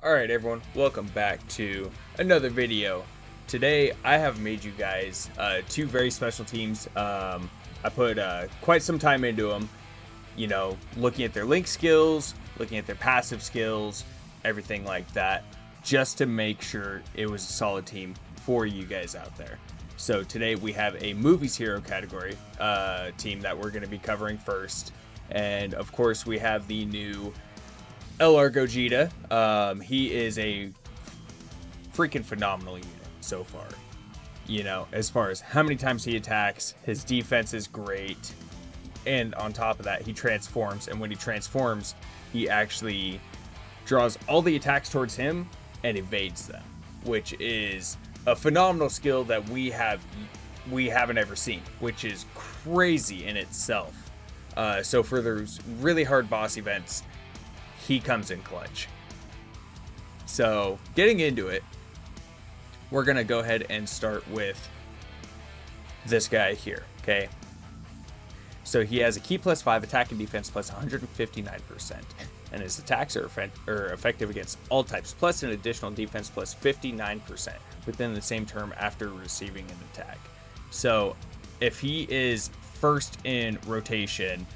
Alright everyone, welcome back to another video. Today I have made you guys two very special teams. I put quite some time into them, looking at their link skills, looking at their passive skills, everything like that, just to make sure it was a solid team for you guys out there. So today we have a movies hero category team that we're going to be covering first. And of course we have the new LR Gogeta. He is a freaking phenomenal unit so far. As far as how many times he attacks, his defense is great. And on top of that, he transforms. And when he transforms, he actually draws all the attacks towards him and evades them, which is a phenomenal skill that we haven't ever seen, which is crazy in itself. So for those really hard boss events, he comes in clutch. So getting into it, we're gonna go ahead and start with this guy here. Okay, so he has a key +5, attack and defense plus 159%, and his attacks are effective against all types, plus an additional defense plus 59% within the same term after receiving an attack. So if he is first in rotation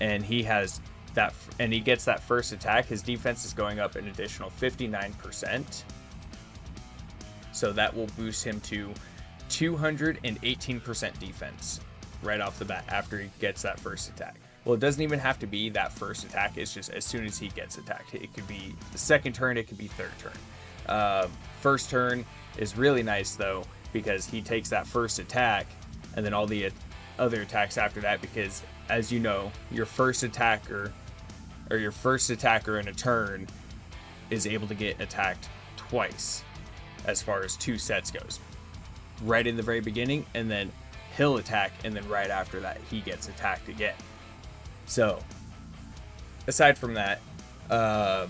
and he has that, and he gets that first attack, his defense is going up an additional 59%. So that will boost him to 218% defense right off the bat after he gets that first attack. Well, it doesn't even have to be that first attack. It's just as soon as he gets attacked. It could be the second turn, it could be third turn. First turn is really nice though, because he takes that first attack and then all the other attacks after that, because as you know, your first attacker in a turn is able to get attacked twice as far as 2 sets goes. Right in the very beginning, and then he'll attack, and then right after that he gets attacked again. So aside from that, and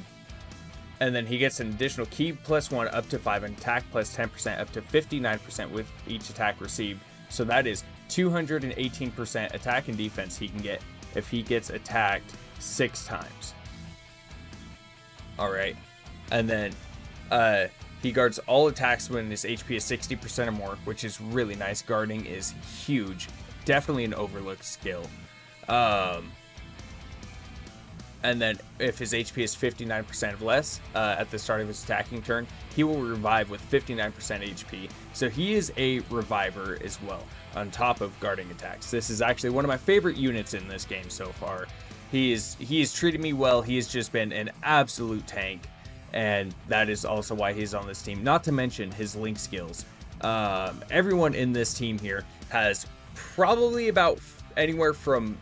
then he gets an additional key +1 up to 5 and attack plus 10% up to 59% with each attack received. So that is 218% attack and defense he can get if he gets attacked 6 times. Alright, and then he guards all attacks when his HP is 60% or more, which is really nice. Guarding is huge, definitely an overlooked skill. And then if his HP is 59% or less at the start of his attacking turn, he will revive with 59% HP. So he is a reviver as well, on top of guarding attacks. This is actually one of my favorite units in this game so far. He has treated me well. He has just been an absolute tank, and that is also why he's on this team. Not to mention his link skills. Everyone in this team here has probably about anywhere from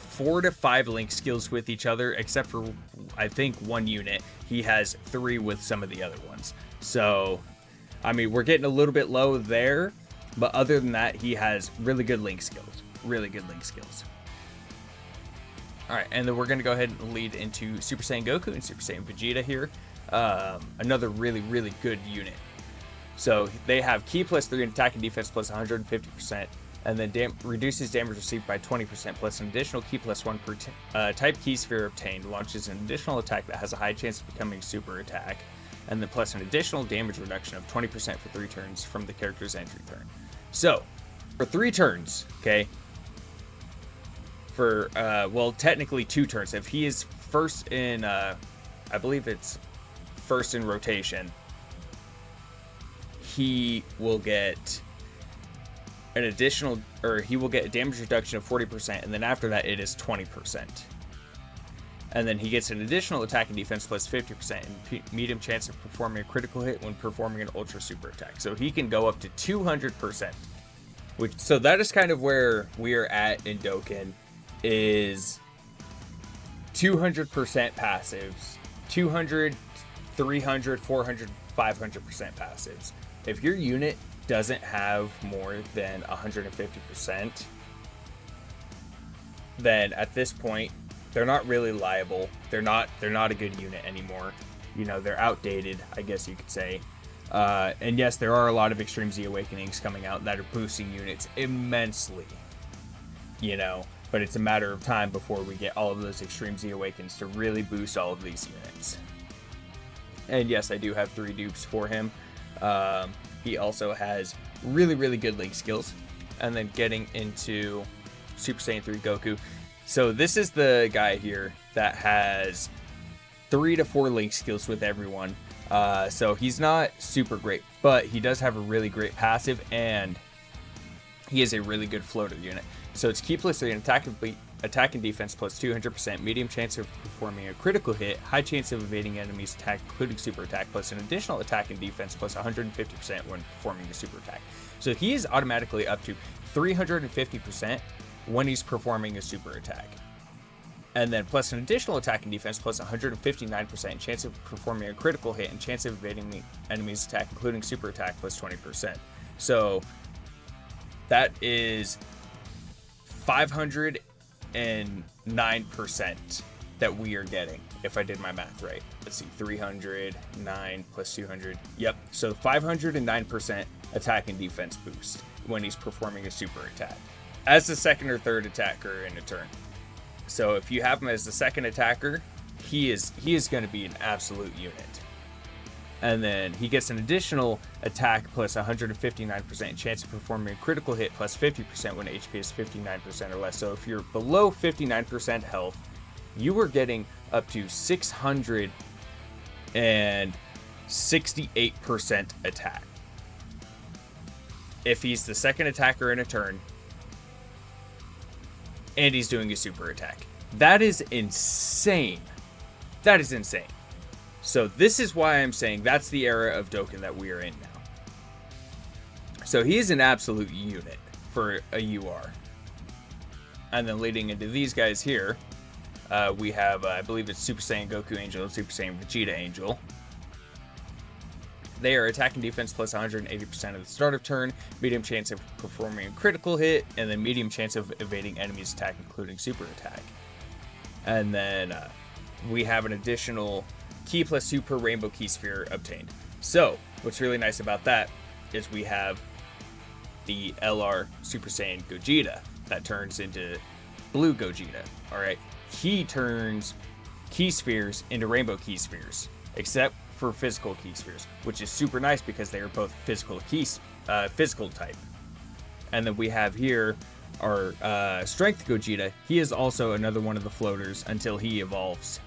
4 to 5 link skills with each other, except for I think one unit. He has 3 with some of the other ones. So I mean, we're getting a little bit low there, but other than that, he has really good link skills. Really good link skills. Alright, and then we're going to go ahead and lead into Super Saiyan Goku and Super Saiyan Vegeta here. Another really, really good unit. So they have key +3 and attack and defense plus 150%, and then reduces damage received by 20% plus an additional key +1 per type key sphere obtained. Launches an additional attack that has a high chance of becoming super attack, and then plus an additional damage reduction of 20% for 3 turns from the character's entry turn. So for 3 turns, okay, for well, technically 2 turns. If he is first in I believe it's first in rotation, he will get an additional, or he will get a damage reduction of 40%, and then after that it is 20%. And then he gets an additional attack and defense plus 50% and medium chance of performing a critical hit when performing an ultra super attack. So he can go up to 200%. So that is kind of where we are at in Dokkan, is 200% passives, 200, 300, 400, 500% passives. If your unit doesn't have more than 150%, then at this point they're not really liable. They're not a good unit anymore. They're outdated, I guess you could say. And yes, there are a lot of Extreme Z Awakenings coming out that are boosting units immensely. But it's a matter of time before we get all of those Extreme Z Awakens to really boost all of these units. And yes, I do have 3 dupes for him. He also has really, really good link skills. And then getting into Super Saiyan 3 Goku. So this is the guy here that has 3 to 4 link skills with everyone. So he's not super great, but he does have a really great passive, and he is a really good floater unit. So it's Ki plus 3 and attack and defense plus 200%, medium chance of performing a critical hit, high chance of evading enemies' attack, including super attack, plus an additional attack and defense plus 150% when performing a super attack. So he is automatically up to 350% when he's performing a super attack. And then plus an additional attack and defense plus 159% chance of performing a critical hit and chance of evading the enemy's attack, including super attack plus 20%. So that is 509% that we are getting, if I did my math right. Let's see, 309 plus 200. Yep, so 509% attack and defense boost when he's performing a super attack as the second or third attacker in a turn. So if you have him as the second attacker, he is going to be an absolute unit. And then he gets an additional attack plus 159% chance of performing a critical hit plus 50% when HP is 59% or less. So if you're below 59% health, you are getting up to 668% attack. If he's the second attacker in a turn, and he's doing a super attack. That is insane. That is insane. So this is why I'm saying that's the era of Dokkan that we are in now. So he is an absolute unit for a UR. And then leading into these guys here, we have, I believe it's Super Saiyan Goku Angel and Super Saiyan Vegeta Angel. They are attack and defense plus 180% of the start of turn, medium chance of performing a critical hit, and then medium chance of evading enemies' attack, including super attack. And then we have an additional Ki plus 2 per Rainbow Ki Sphere obtained. So, what's really nice about that is we have the LR Super Saiyan Gogeta that turns into Blue Gogeta. Alright, he turns Ki Spheres into Rainbow Ki Spheres, except for physical Ki Spheres, which is super nice because they are both physical type. And then we have here our Strength Gogeta. He is also another one of the floaters until he evolves,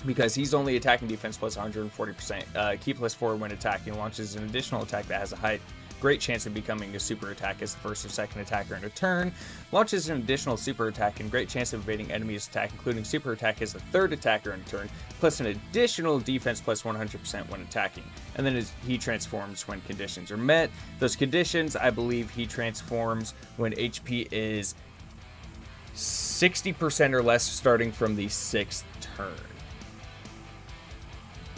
because he's only attacking defense plus 140%, Ki plus 4 when attacking, launches an additional attack that has a great chance of becoming a super attack as the first or second attacker in a turn, launches an additional super attack and great chance of evading enemy's attack, including super attack as the third attacker in a turn, plus an additional defense plus 100% when attacking. And then he transforms when conditions are met. Those conditions, I believe he transforms when HP is 60% or less starting from the 6th turn.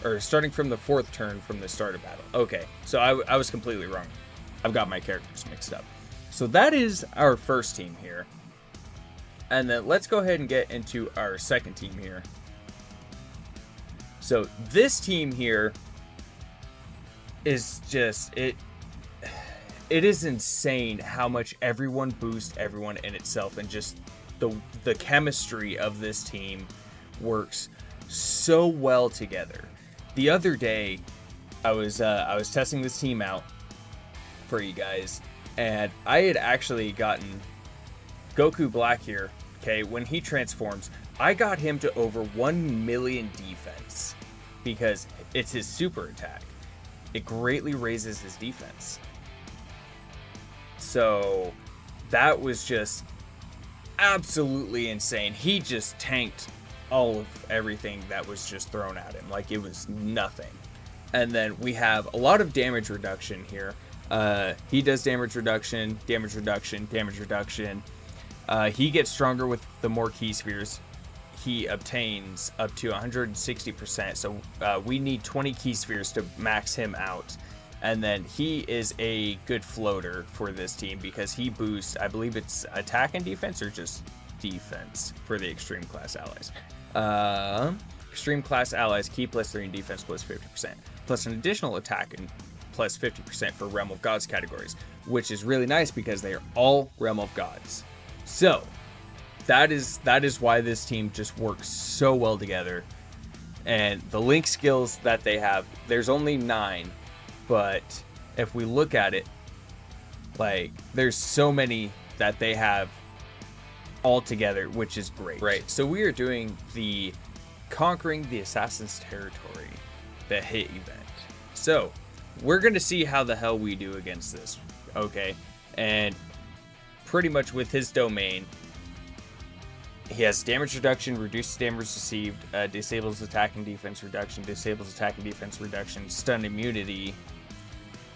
Or starting from the 4th turn from the start of battle. Okay, so I was completely wrong. I've got my characters mixed up. So that is our first team here. And then let's go ahead and get into our second team here. So this team here is just, it is insane how much everyone boosts everyone in itself, and just the chemistry of this team works so well together. The other day, I was testing this team out for you guys, and I had actually gotten Goku Black here. Okay, when he transforms, I got him to over 1 million defense because it's his super attack. It greatly raises his defense. So that was just absolutely insane. He just tanked all of everything that was just thrown at him like it was nothing. And then we have a lot of damage reduction here. He does damage reduction, damage reduction, damage reduction. He gets stronger with the more Ki Spheres. He obtains up to 160%. So we need 20 Ki Spheres to max him out. And then he is a good floater for this team because he boosts, I believe it's attack and defense, or just defense for the extreme class allies. Extreme class allies, Ki plus 3 and defense plus 50%, plus an additional attack and plus 50% for Realm of Gods categories, which is really nice because they are all Realm of Gods. So that is why this team just works so well together. And the link skills that they have, there's only 9, but if we look at it, like, there's so many that they have all together, which is great. Right, so we are doing the Conquering the Assassin's Territory, the hit event. So we're going to see how the hell we do against this, okay? And pretty much with his domain, he has damage reduction, reduces damage received, disables attack and defense reduction, disables attack and defense reduction, stun immunity,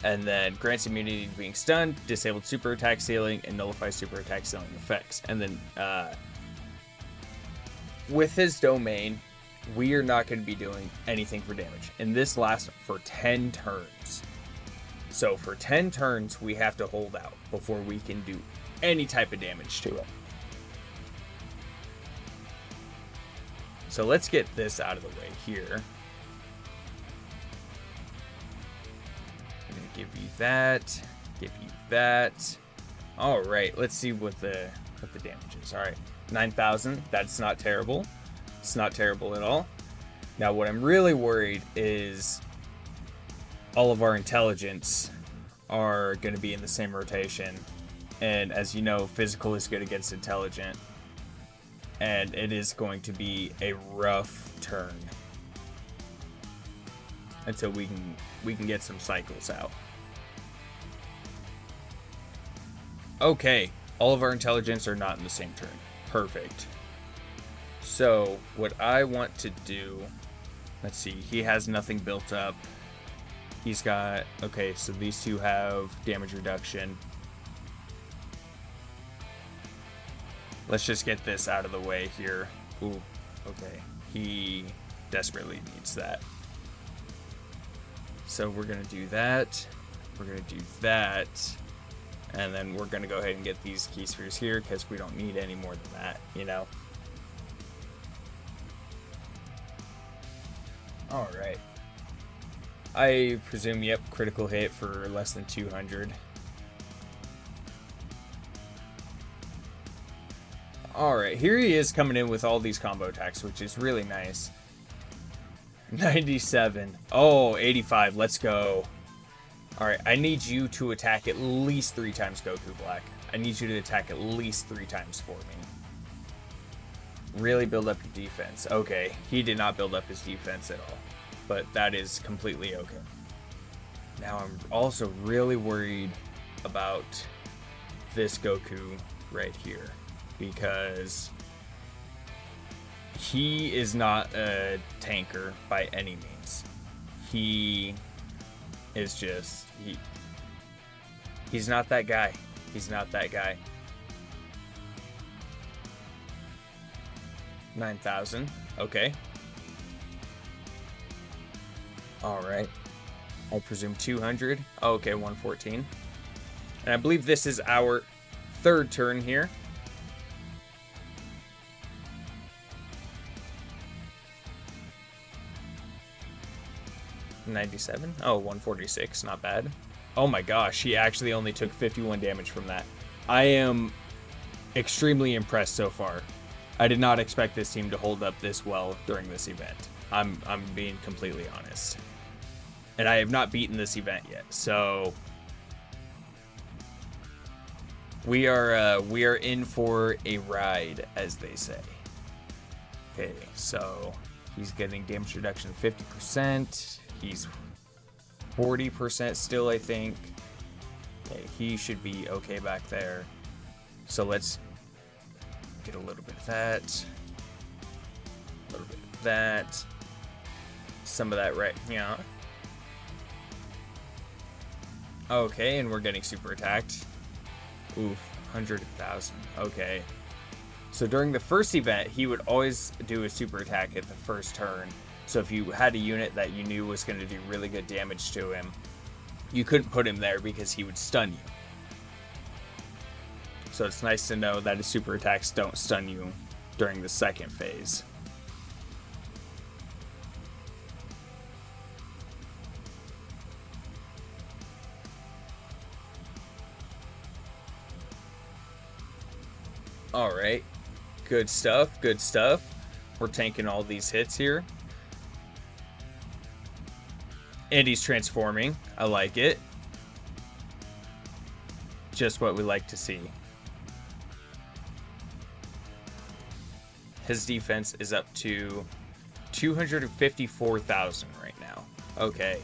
and then grants immunity to being stunned, disabled super attack ceiling, and nullifies super attack ceiling effects. And then with his domain, we are not going to be doing anything for damage. And this lasts for 10 turns. So for 10 turns, we have to hold out before we can do any type of damage to it. So let's get this out of the way here. I'm going to give you that, give you that. All right, let's see what the damage is. All right, 9,000, that's not terrible. It's not terrible at all. Now, what I'm really worried is all of our intelligence are going to be in the same rotation. And as you know, physical is good against intelligent. And it is going to be a rough turn until we can get some cycles out. Okay, all of our intelligence are not in the same turn. Perfect. So what I want to do, let's see, he has nothing built up. He's got, okay, so these two have damage reduction. Let's just get this out of the way here. Ooh, okay. He desperately needs that. So we're going to do that. We're going to do that. And then we're going to go ahead and get these key spheres here because we don't need any more than that, you know? All right. I presume, yep, critical hit for less than 200. Alright, here he is coming in with all these combo attacks, which is really nice. 97. Oh, 85. Let's go. Alright, I need you to attack at least 3 times, Goku Black. I need you to attack at least 3 times for me. Really build up your defense. Okay, he did not build up his defense at all. But that is completely okay. Now, I'm also really worried about this Goku right here. Because he is not a tanker by any means. He is just, he's not that guy. He's not that guy. 9,000. Okay. All right. I presume 200. Oh, okay, 114. And I believe this is our 3rd turn here. $97. Oh, 146. Not bad. Oh my gosh, he actually only took 51 damage from that. I am extremely impressed so far. I did not expect this team to hold up this well during this event. I'm being completely honest. And I have not beaten this event yet, so we are in for a ride, as they say. Okay, so he's getting damage reduction 50%. He's 40% still, I think. Okay, he should be okay back there. So let's get a little bit of that. A little bit of that. Some of that right here. Okay, and we're getting super attacked. Oof, 100,000. Okay. So during the first event, he would always do a super attack at the first turn. So if you had a unit that you knew was going to do really good damage to him, you couldn't put him there because he would stun you. So it's nice to know that his super attacks don't stun you during the second phase. Alright, good stuff, good stuff. We're tanking all these hits here. And he's transforming. I like it. Just what we like to see. His defense is up to 254,000 right now. Okay.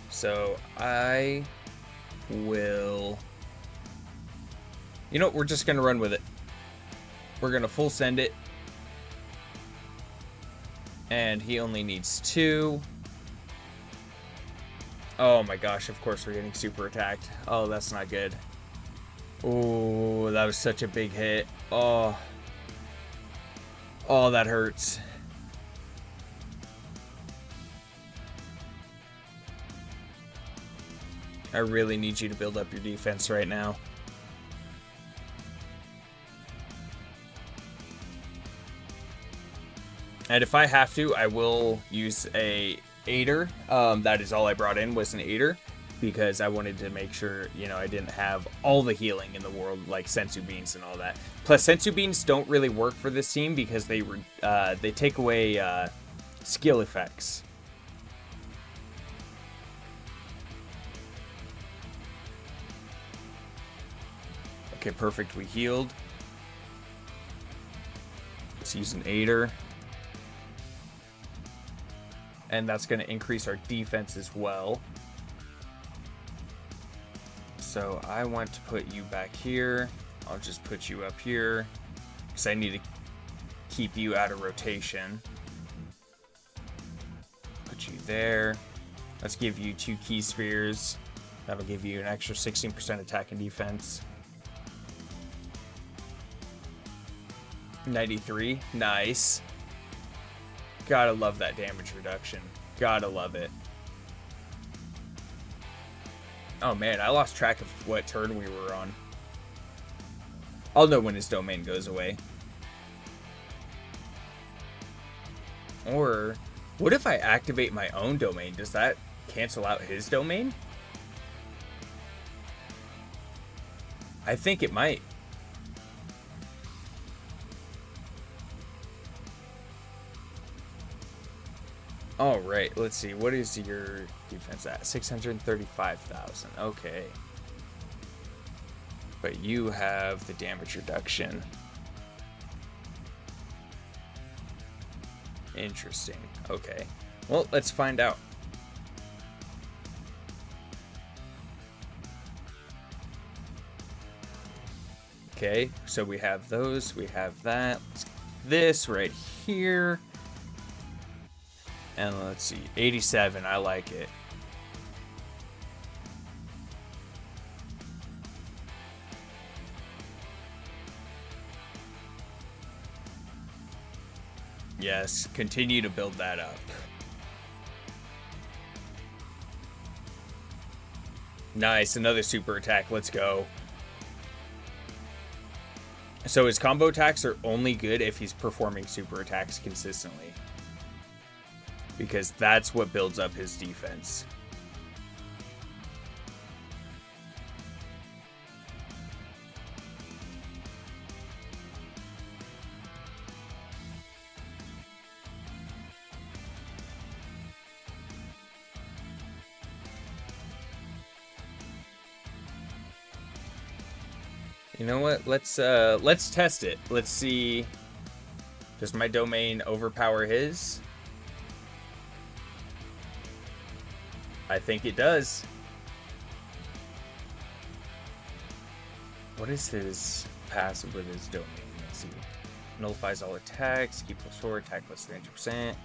So I will... You know what? We're just going to run with it. We're going to full send it. And he only needs 2. Oh my gosh, of course we're getting super attacked. Oh, that's not good. Oh, that was such a big hit. Oh. Oh, that hurts. I really need you to build up your defense right now. And if I have to, I will use a aider. That is all I brought in was an aider, because I wanted to make sure, you know, I didn't have all the healing in the world like sensu beans and all that. Plus, sensu beans don't really work for this team because they take away skill effects. Okay, perfect. We healed. Let's use an aider. And that's going to increase our defense as well. So I want to put you back here. I'll just put you up here because I need to keep you out of rotation. Put you there. Let's give you 2 key spheres. That'll give you an extra 16% attack and defense. 93. Nice. Gotta love that damage reduction. Gotta love it. Oh man, I lost track of what turn we were on. I'll know when his domain goes away. Or, what if I activate my own domain? Does that cancel out his domain? I think it might. All right, let's see. What is your defense at? 635,000. Okay. But you have the damage reduction. Interesting. Okay. Well, let's find out. Okay, so we have those. We have that. Let's get this right here. And let's see, 87, I like it. Yes, continue to build that up. Nice, another super attack, let's go. So his combo attacks are only good if he's performing super attacks consistently, because that's what builds up his defense. You know what? Let's test it. Let's see. Does my domain overpower his? I think it does. What is his passive with his domain? Let's see. Nullifies all attacks. Keep +4. Attack +300%.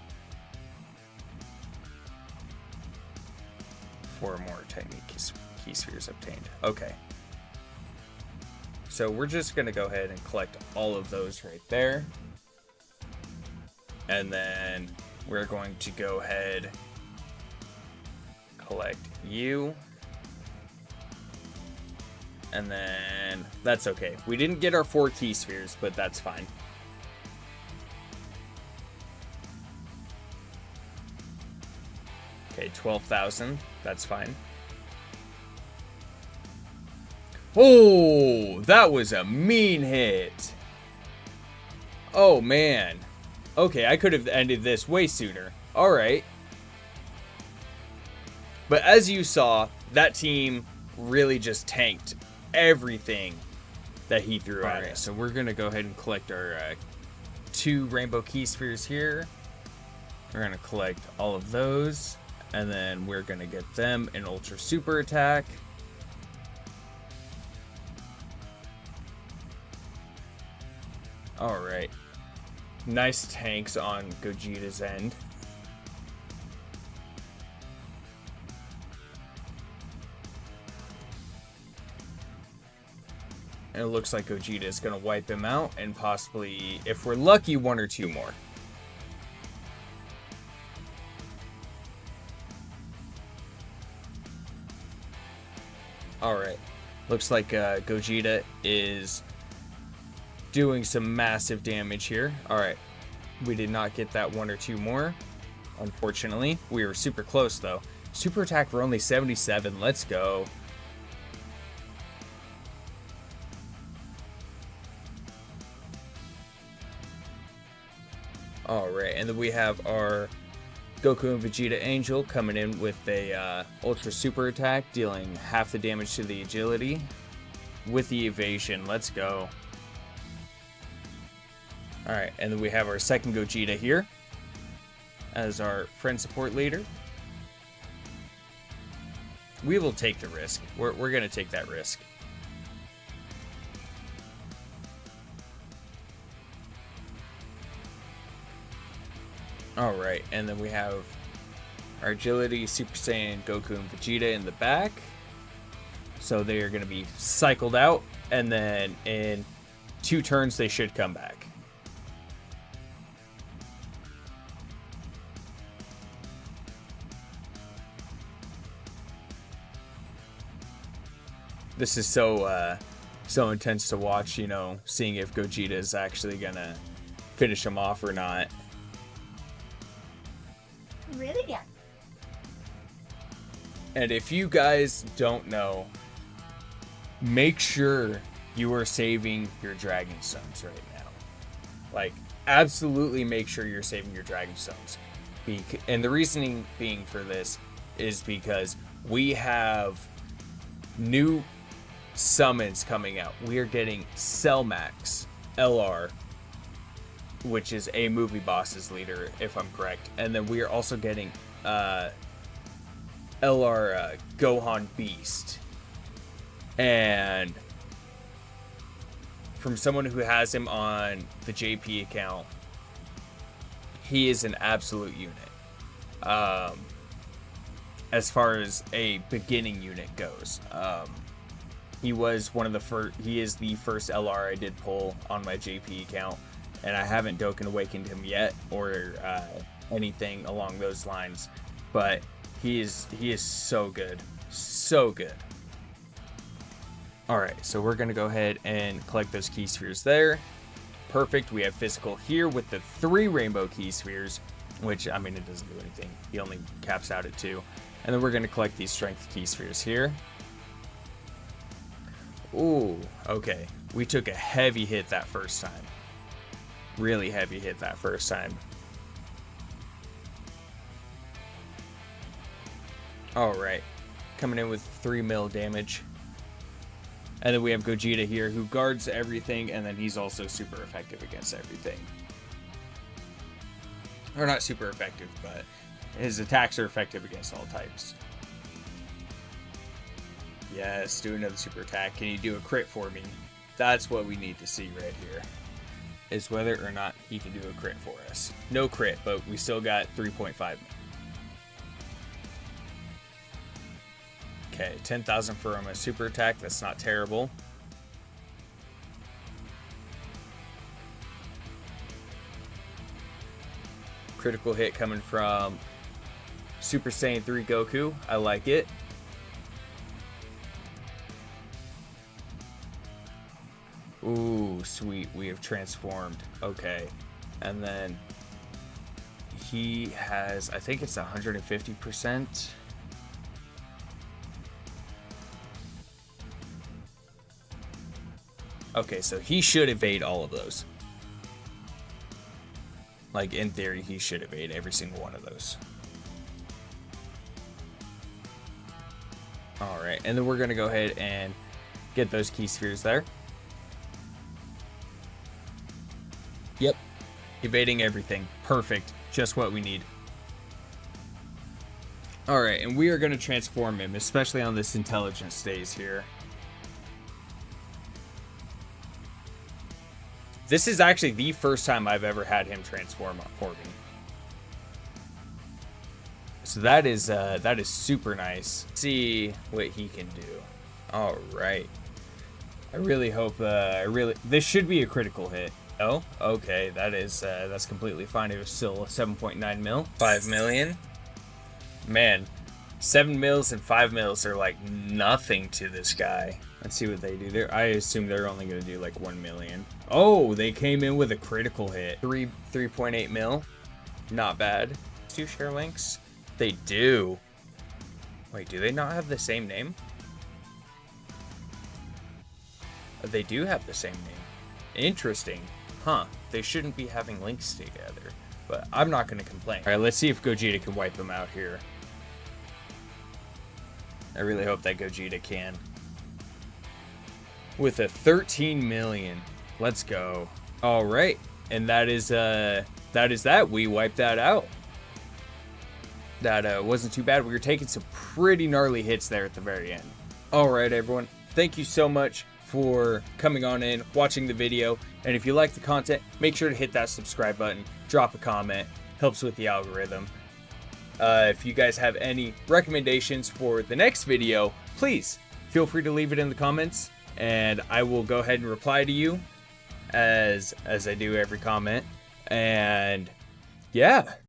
4 more technique key spheres obtained. Okay. So we're just going to go ahead and collect all of those right there. And then we're going to go ahead, collect you. And then that's okay. We didn't get our 4 key spheres, but that's fine. Okay, 12,000. That's fine. Oh, that was a mean hit. Oh, man. Okay, I could have ended this way sooner. All right. But as you saw, that team really just tanked everything that he threw at us. So we're going to go ahead and collect our 2 rainbow key spheres here. We're going to collect all of those. And then we're going to get them an ultra super attack. Alright. Nice tanks on Gogeta's end. And it looks like Gogeta is going to wipe him out and possibly, if we're lucky, 1 or 2 more. Alright. Looks like Gogeta is doing some massive damage here. Alright. We did not get that 1 or 2 more, unfortunately. We were super close, though. Super attack for only 77. Let's go. Alright, and then we have our Goku and Vegeta Angel coming in with a Ultra Super attack, dealing half the damage to the agility with the evasion. Let's go. Alright, and then we have our second Gogeta here as our friend support leader. We will take the risk. We're going to take that risk. Alright, and then we have our agility, Super Saiyan, Goku, and Vegeta in the back. So they are going to be cycled out, and then in 2 turns they should come back. This is so intense to watch, you know, seeing if Gogeta is actually going to finish him off or not. Really? Yeah. And if you guys don't know, make sure you are saving your Dragon Stones right now. Like, absolutely make sure you're saving your Dragon Stones. And the reasoning being for this is because we have new summons coming out. We are getting Cellmax LR, which is a movie boss's leader, if I'm correct. And then we are also getting LR Gohan Beast. And from someone who has him on the JP account, he is an absolute unit. As far as a beginning unit goes. He was one of the first, he is the first LR I did pull on my JP account. And I haven't Dokkan Awakened him yet, or anything along those lines. But he is so good. So good. Alright, so we're going to go ahead and collect those key spheres there. Perfect. We have physical here with the 3 rainbow key spheres. Which, I mean, it doesn't do anything. He only caps out at 2. And then we're going to collect these strength key spheres here. Ooh, okay. We took a heavy hit that first time. Really heavy hit that first time. Alright. Coming in with 3 mil damage. And then we have Gogeta here, who guards everything, and then he's also super effective against everything. Or not super effective, but his attacks are effective against all types. Yes, do another super attack. Can you do a crit for me? That's what we need to see right here. Is whether or not he can do a crit for us. No crit, but we still got 3.5. Okay, 10,000 for a super attack. That's not terrible. Critical hit coming from Super Saiyan 3 Goku. I like it. Ooh, sweet. We have transformed. Okay. And then he has, I think it's 150%. Okay, so he should evade all of those. Like, in theory, he should evade every single one of those. All right, and then we're gonna go ahead and get those key spheres there. Yep, evading everything. Perfect, just what we need. All right, and we are gonna transform him, especially on this intelligence stage here. This is actually the first time I've ever had him transform for me. So that is super nice. Let's see what he can do. All right. I really hope this should be a critical hit. Oh, okay. That's completely fine. It was still 7.9 mil. 5 million. Man, 7 mils and 5 mils are like nothing to this guy. Let's see what they do there. I assume they're only going to do like 1 million. Oh, they came in with a critical hit. 3.8 mil. Not bad. Do share links? They do. Wait, do they not have the same name? They do have the same name. Interesting. Huh. They shouldn't be having links together. But I'm not going to complain. Alright, let's see if Gogeta can wipe them out here. I really hope that Gogeta can. With a 13 million. Let's go. Alright. And that is that. We wiped that out. That wasn't too bad. We were taking some pretty gnarly hits there at the very end. Alright, everyone. Thank you so much for coming on in, watching the video. And if you like the content, make sure to hit that subscribe button. Drop a comment. Helps with the algorithm. If you guys have any recommendations for the next video, please feel free to leave it in the comments. And I will go ahead and reply to you as I do every comment. And yeah.